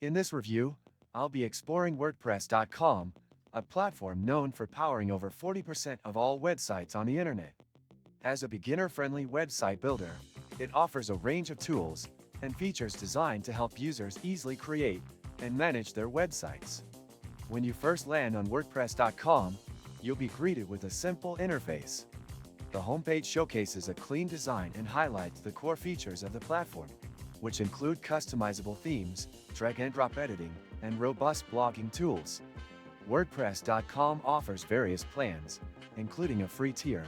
In this review, I'll be exploring WordPress.com, a platform known for powering over 40% of all websites on the internet. As a beginner-friendly website builder, it offers a range of tools and features designed to help users easily create and manage their websites. When you first land on WordPress.com, you'll be greeted with a simple interface. The homepage showcases a clean design and highlights the core features of the platform, which include customizable themes, drag-and-drop editing, and robust blogging tools. WordPress.com offers various plans, including a free tier,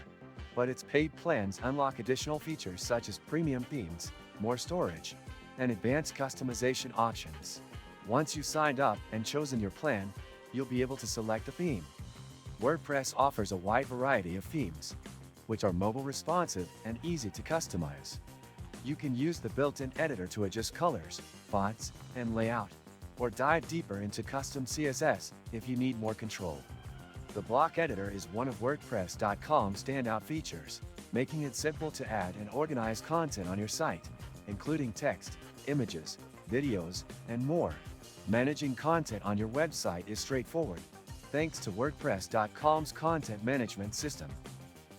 but its paid plans unlock additional features such as premium themes, more storage, and advanced customization options. Once you've signed up and chosen your plan, you'll be able to select a theme. WordPress offers a wide variety of themes, which are mobile responsive and easy to customize. You can use the built-in editor to adjust colors, fonts, and layout, or dive deeper into custom CSS if you need more control. The block editor is one of WordPress.com's standout features, making it simple to add and organize content on your site, including text, images, videos, and more. Managing content on your website is straightforward, thanks to WordPress.com's content management system.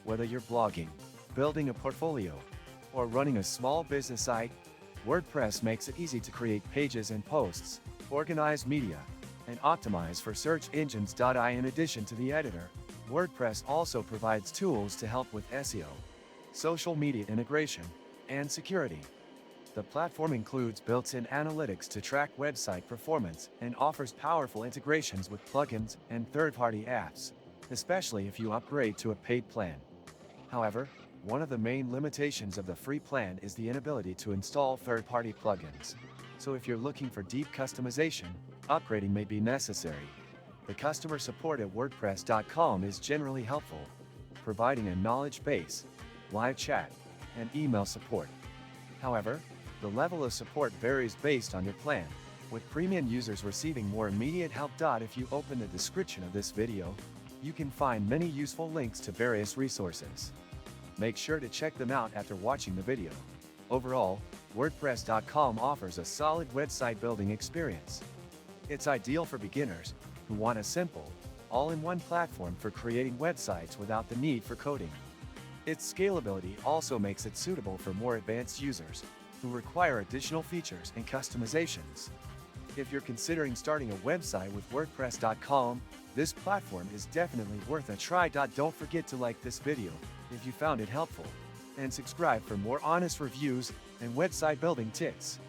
Whether you're blogging, building a portfolio, or running a small business site, WordPress makes it easy to create pages and posts, organize media, and optimize for search engines. In addition to the editor, WordPress also provides tools to help with SEO, social media integration, and security. The platform includes built-in analytics to track website performance and offers powerful integrations with plugins and third-party apps, especially if you upgrade to a paid plan. However, one of the main limitations of the free plan is the inability to install third-party plugins. So if you're looking for deep customization, upgrading may be necessary. The customer support at WordPress.com is generally helpful, providing a knowledge base, live chat, and email support. However, the level of support varies based on your plan, with premium users receiving more immediate help. If you open the description of this video, you can find many useful links to various resources. Make sure to check them out after watching the video. Overall, WordPress.com offers a solid website building experience. It's ideal for beginners who want a simple, all-in-one platform for creating websites without the need for coding. Its scalability also makes it suitable for more advanced users who require additional features and customizations. If you're considering starting a website with WordPress.com, this platform is definitely worth a try. Don't forget to like this video if you found it helpful, and subscribe for more honest reviews and website building tips.